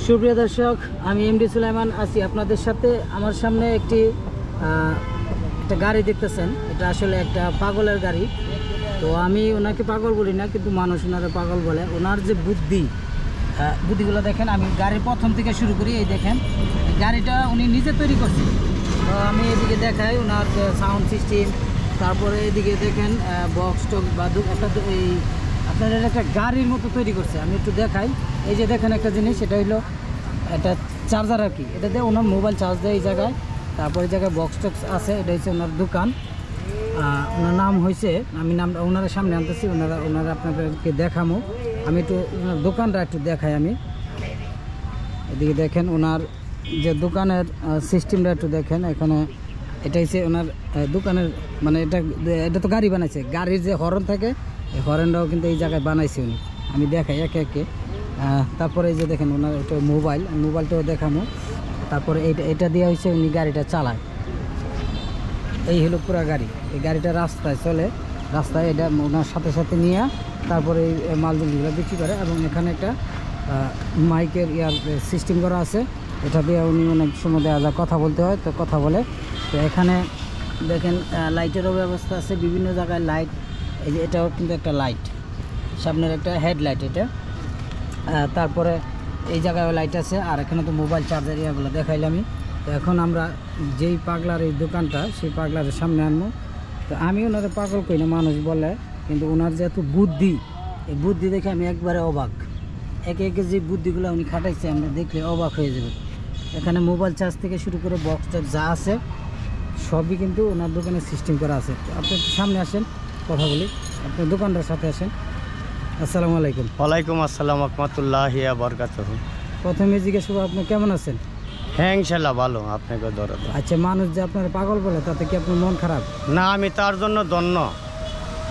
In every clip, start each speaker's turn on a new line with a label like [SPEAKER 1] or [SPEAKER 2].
[SPEAKER 1] সুপ্রিয় দর্শক, আমি এমডি সুলাইমান আছি আপনাদের সাথে। আমার সামনে একটা গাড়ি দেখতেছেন, এটা আসলে একটা পাগলের গাড়ি। তো আমি ওনাকে পাগল বলি না, কিন্তু মানুষ ওনারা পাগল বলে। ওনার যে বুদ্ধিগুলো দেখেন। আমি গাড়ির প্রথম থেকে শুরু করি। এই দেখেন, গাড়িটা উনি নিজে তৈরি করছেন। তো আমি এদিকে দেখাই ওনার সাউন্ড সিস্টেম, তারপরে এদিকে দেখেন বক্স টক বা এই আপনাদের একটা গাড়ির মতো তৈরি করছে। আমি একটু দেখাই। এই যে দেখেন একটা জিনিস, এটা হলো একটা চার্জার আর কি। এটা দিয়ে ওনার মোবাইল চার্জ দেয় এই জায়গায়। তারপরে এই জায়গায় বক্স টক্স আছে। এটা হচ্ছে ওনার দোকান। ওনার নাম হয়েছে, আমি নামটা ওনার সামনে আনতেছি, ওনারা আপনাদেরকে দেখামো। আমি একটু ওনার দোকানটা একটু দেখাই। আমি এদিকে দেখেন ওনার যে দোকানের সিস্টেমটা একটু দেখেন। এখানে এটা হচ্ছে ওনার দোকানের, মানে এটা তো গাড়ি বানাইছে। গাড়ির যে হর্ন থাকে, এই হর্নটাও কিন্তু এই জায়গায় বানাইছে উনি। আমি দেখাই একে একে। তারপরে এই যে দেখেন ওনার ওটা মোবাইলটাও দেখামো। তারপরে এটা দিয়ে হচ্ছে উনি গাড়িটা চালায়। এই হলো পুরো গাড়ি। এই গাড়িটা রাস্তায় চলে, রাস্তায় এটা ওনার সাথে সাথে নিয়ে তারপরে এই মালগুলো বিক্রি করে। এবং এখানে একটা মাইকের সিস্টেম করা আছে। এটা দিয়ে উনি অনেক সময় দেওয়া যায়, কথা বলতে হয়, তো কথা বলে। তো এখানে দেখেন লাইটেরও ব্যবস্থা আছে, বিভিন্ন জায়গায় লাইট। এই যে এটাও কিন্তু একটা লাইট, সামনের একটা হেডলাইট এটা। তারপরে এই জায়গায় লাইট আছে। আর এখানে তো মোবাইল চার্জার ইয়াগুলো দেখাইলাম আমি। তো এখন আমরা যেই পাগলার এই দোকানটা, সেই পাগলার সামনে আনবো। তো আমি ওনাদের পাগল করি না, মানুষ বলে, কিন্তু ওনার যে এত বুদ্ধি, এই বুদ্ধি দেখে আমি একবারে অবাক। একে একে যে বুদ্ধিগুলো উনি খাটাইছে, আমরা দেখলে অবাক হয়ে যাবে। এখানে মোবাইল চার্জ থেকে শুরু করে বক্স টক্স যা আছে সবই কিন্তু ওনার দোকানে সিস্টেম করা আছে। তো আপনি একটু সামনে আসেন, কথা বলি, আপনার দোকানটার সাথে আসেন। আসসালামু আলাইকুম।
[SPEAKER 2] ওয়ালাইকুম আসসালাম রাহমাতুল্লাহি ওয়া বারাকাতুহু।
[SPEAKER 1] প্রথমে জিজ্ঞেস করবো, আপনি কেমন আছেন?
[SPEAKER 2] হ্যাঁ, ইনশাআল্লাহ ভালো। আপনাকে দরদ।
[SPEAKER 1] আচ্ছা, মানুষ যে আপনার পাগল বলে, তাতে কি আপনার মন খারাপ?
[SPEAKER 2] না, আমি তার জন্য ধন্য।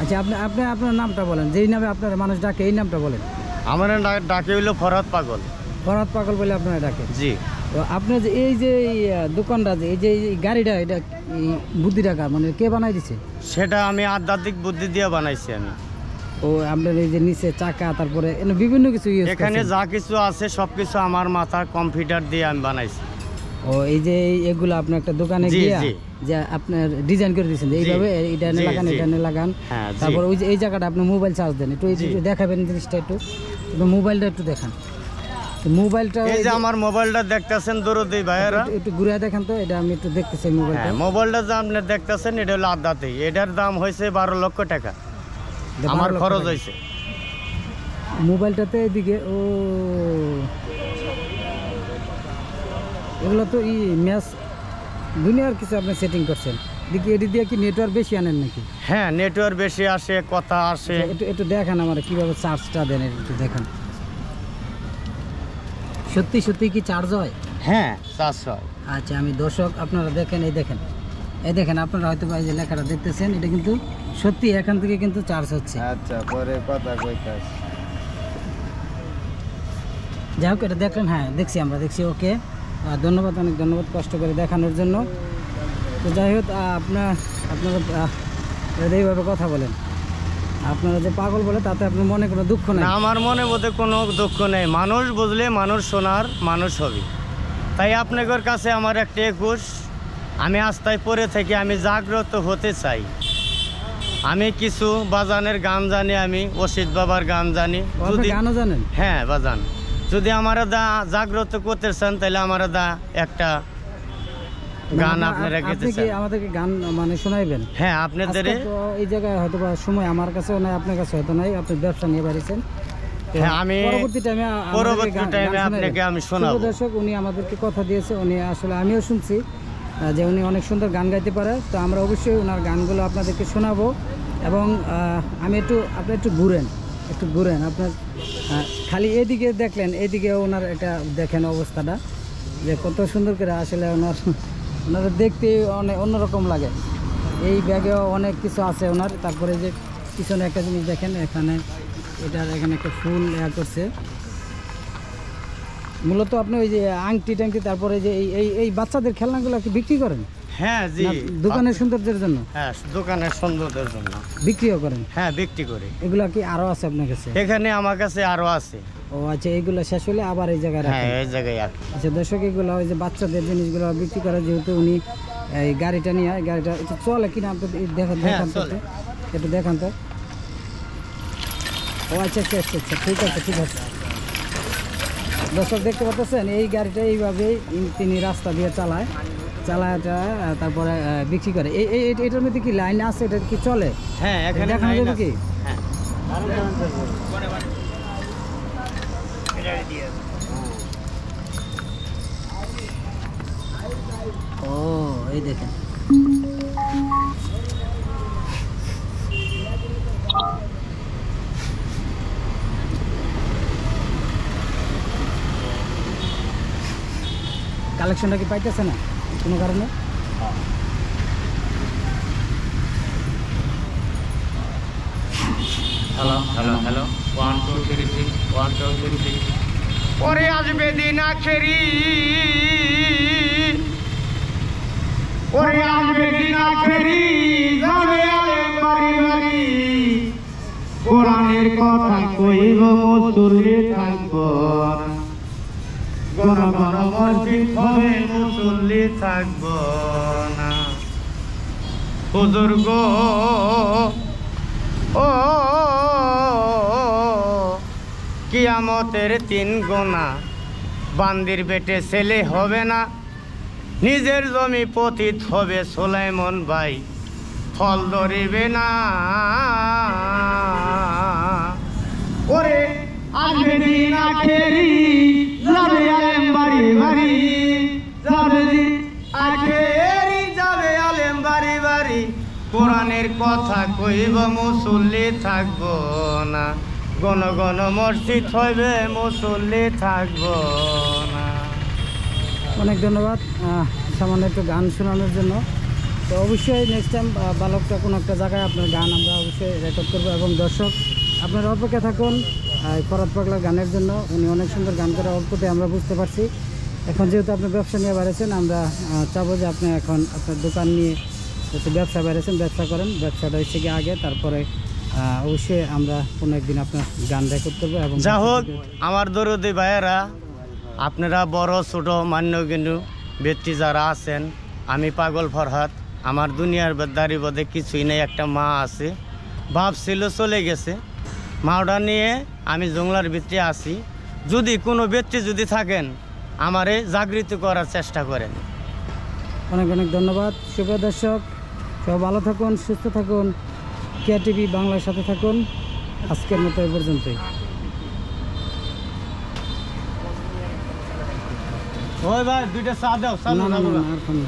[SPEAKER 1] আচ্ছা, আপনি আপনার নামটা বলেন, যেই নামে আপনার মানুষ ডাকে, এই নামটা বলেন।
[SPEAKER 2] আমার ডাকে হইল ফরহাদ পাগল।
[SPEAKER 1] ফরহাদ পাগল বলে আপনারা ডাকে?
[SPEAKER 2] জি।
[SPEAKER 1] তো আপনার যে এই যে দোকানটা, যে এই যে গাড়িটা, এটা বুদ্ধি টাকা মানে কে বানাই দিছে?
[SPEAKER 2] সেটা আমি আধ্যাত্মিক বুদ্ধি দিয়ে বানাইছি আমি।
[SPEAKER 1] ও আপনার এই যে নিচে চাকা, তারপরে বিভিন্ন কিছু
[SPEAKER 2] এখানে যা কিছু আছে সবকিছু আমার মাথার কম্পিউটার দিয়ে আমি বানাইছি।
[SPEAKER 1] ও এই যে এগুলো আপনার একটা দোকানে গিয়া যে আপনার ডিজাইন করে দিয়েছেন, এইভাবে এটা এনে লাগান, এটা এনে লাগান। তারপর ওই যে এই জায়গাটা আপনি মোবাইল চার্জ দেন, একটু দেখাবেন জিনিসটা, একটু মোবাইলটা একটু দেখান। মোবাইলটা,
[SPEAKER 2] এই যে আমার মোবাইলটা দেখতেছেন দরদি ভাইয়েরা,
[SPEAKER 1] একটু ঘুরে দেখেন তো। এটা আমি একটু দেখতেছি মোবাইলটা।
[SPEAKER 2] মোবাইলটা যে আপনি দেখতেছেন, এটা হলো আধ্যাত্মিক। এটার দাম হয়েছে 12 লক্ষ টাকা। আমার খরচ হয়েছে
[SPEAKER 1] মোবাইলটাতে। এদিকে ও এগুলো তো ম্যাচ দুনিয়ার কিছু আপনি সেটিং করছেন। দেখি এটি দিয়ে কি নেটওয়ার্ক বেশি আনেন নাকি?
[SPEAKER 2] হ্যাঁ, নেটওয়ার্ক বেশি আসে, কথা আসে।
[SPEAKER 1] একটু দেখান আমার কীভাবে চার্জটা দেন, একটু দেখান। সত্যি সত্যি কি চার্জ হয়?
[SPEAKER 2] হ্যাঁ, চার্জ হয়।
[SPEAKER 1] আচ্ছা, আমি দর্শক আপনারা দেখেন, এই দেখেন আপনারা হয়তো এই যে লেখাটা দেখতেছেন, এটা কিন্তু সত্যি এখান থেকে কিন্তু চার্জ হচ্ছে।
[SPEAKER 2] আচ্ছা, পরে কথা কইতাছি।
[SPEAKER 1] যাই হোক, এটা দেখলেন? হ্যাঁ, দেখছি। ওকে, ধন্যবাদ, অনেক ধন্যবাদ কষ্ট করে দেখানোর জন্য। তো যাই হোক, আপনারা এইভাবে কথা বলেন। আপনারা যে পাগল বলে, তাতে আপনার মনে কোনো দুঃখ নেই?
[SPEAKER 2] আমার মনে বোধে কোনো দুঃখ নেই। মানুষ বুঝলে মানুষ শোনার মানুষ হবে। তাই আপনাদের কাছে আমার একটা রিকোয়েস্ট, আমি আস্থায় পড়ে থেকে আমি জাগ্রত হতে চাই। আমি কিছু বাজানের গান জানি, আমি অসিত বাবার গান জানি।
[SPEAKER 1] যদি গানও জানেন?
[SPEAKER 2] হ্যাঁ, বাজান। যদি আমার জাগ্রত করতে চান, তাহলে আমার একটা গান আপনারা গেতে চান।
[SPEAKER 1] আমাদেরকে গান মানে শোনাইবেন?
[SPEAKER 2] হ্যাঁ, আপনাদের
[SPEAKER 1] এই জায়গায় হয়তো বা সময় আমার কাছেও নাই, আপনার কাছে হয়তো নাই, আপনি ব্যবসা নিয়ে বাড়িছেন।
[SPEAKER 2] হ্যাঁ, আমি পরবর্তী টাইমে আপনাকে আমি শোনাবো।
[SPEAKER 1] দর্শক, উনি আমাদেরকে কথা দিয়েছে, উনি আসলে আমিও শুনছি যে উনি অনেক সুন্দর গান গাইতে পারে। তো আমরা অবশ্যই ওনার গানগুলো আপনাদেরকে শোনাবো। এবং আপনি একটু ঘুরেন আপনার খালি এদিকে দেখলেন, এদিকে ওনার একটা দেখেন অবস্থাটা, যে কত সুন্দর করে আসলে ওনারা দেখতে অনেক অন্যরকম লাগে। এই ব্যাগেও অনেক কিছু আছে ওনার। তারপরে যে পিছনে একটা জিনিস দেখেন, এখানে একটা ফুল করছে। মূলত আপনি ওই যে আংটি টাংটি, তারপরে যে এই বাচ্চাদের খেলনাগুলো কি বিক্রি করেন?
[SPEAKER 2] হ্যাঁ, জি।
[SPEAKER 1] দোকানের সৌন্দর্যের জন্য?
[SPEAKER 2] হ্যাঁ, দোকানের সৌন্দর্যের জন্য
[SPEAKER 1] বিক্রিও করেন?
[SPEAKER 2] হ্যাঁ, বিক্রি করে।
[SPEAKER 1] এগুলা কি আরো আছে আপনার কাছে?
[SPEAKER 2] এখানে আমার কাছে আরো আছে।
[SPEAKER 1] ও ও আচ্ছা, এইগুলো শেষ হলে আবার এই জায়গায়
[SPEAKER 2] হ্যাঁ
[SPEAKER 1] রাখেন।
[SPEAKER 2] এই জায়গায় রাখি।
[SPEAKER 1] আচ্ছা দর্শক, এগুলো ওই যে বাচ্চাদের জিনিসগুলো বিক্রি করে, যেহেতু উনি এই গাড়িটা নিয়ে, গাড়িটা একটু চলে কিনা আপনি দেখান
[SPEAKER 2] হ্যাঁ,
[SPEAKER 1] দেখান তো
[SPEAKER 2] চলে।
[SPEAKER 1] একটু দেখান তো। ও আচ্ছা আচ্ছা আচ্ছা আচ্ছা, ঠিক আছে ঠিক আছে। দর্শক দেখতে পাচ্ছেন, এই গাড়িটা এইভাবেই তিনি রাস্তা দিয়ে চালায়, তারপরে বিক্রি করে। এটার মধ্যে কি লাইন আছে, এটা কি চলে?
[SPEAKER 2] হ্যাঁ এখানে
[SPEAKER 1] দেখানো
[SPEAKER 2] লাইন
[SPEAKER 1] যাবে
[SPEAKER 2] আছে।
[SPEAKER 1] কি?
[SPEAKER 2] হ্যাঁ
[SPEAKER 1] ও এই দেখেন, কালেকশনটা কি পাইতেছে না কোনো কারণে?
[SPEAKER 2] হ্যালো হ্যালো হ্যালো 1 2 3 6 1 2 3 6 পরে আসবে দিন আখেরি, পরে আসবে দিন আখেরি, যাবে আলেম বাড়ি বাড়ি, কোরআনের কথা কইব মুসল্লি থাকব না, গণ গণ মসজিদ হবে মুসল্লি থাকব না। হুজুর গো ও কিয়ামতের 3 গোনা, বান্দির বেটে ছেলে হবে না, নিজের জমি পতিত হবে সুলাইমান ভাই, ফল ধরিবে না। ওরে আসবে দিন আখেরি, যাবে আলেম বাড়ি বাড়ি, যাবে দিন আখেরি, যাবে আলেম বাড়ি বাড়ি, কোরআনের কথা কইব মুসল্লি থাকব না, গণ গণ মসজিদ হইবে মুসল্লি থাকব না।
[SPEAKER 1] অনেক ধন্যবাদ সামান্য একটু গান শোনানোর জন্য। তো অবশ্যই নেক্সট টাইম বালকটা কোনো একটা জায়গায় আপনার গান আমরা অবশ্যই রেকর্ড করবো। এবং দর্শক আপনারা অপেক্ষা থাকুন ফরহাদ পাগলার গানের জন্য। উনি অনেক সুন্দর গান করে, অল্পতে আমরা বুঝতে পারছি। এখন যেহেতু আপনি ব্যবসা নিয়ে বেড়েছেন, আমরা চাবো যে আপনি এখন আপনার দোকান নিয়ে যেহেতু ব্যবসা বেড়েছেন, ব্যবসা করেন, ব্যবসাটা হচ্ছে গিয়ে আগে, তারপরে অবশ্যই আমরা কোনো একদিন আপনার গান রেকর্ড করবো। এবং
[SPEAKER 2] যা হোক আমার দরদি ভাইয়েরা, আপনারা বড় ছোট মান্যগণ্য ব্যক্তি যারা আছেন, আমি পাগল ফরহাদ, আমার দুনিয়ার দাড়ি বোধে কিছুই নেই, একটা মা আছে, বাপ ছিল চলে গেছে, মাওটা নিয়ে আমি জংলার ভিতরে আছি। যদি কোনো ব্যক্তি যদি থাকেন, আমারে জাগৃত করার চেষ্টা করেন।
[SPEAKER 1] অনেক অনেক ধন্যবাদ। শুভ দর্শক, সব ভালো থাকুন, সুস্থ থাকুন, কেয়া টিভি বাংলার সাথে থাকুন। আজকের মতো এ পর্যন্তই।
[SPEAKER 2] ওই ভাই 2টা চা দাও,
[SPEAKER 1] না না না, আর কোনো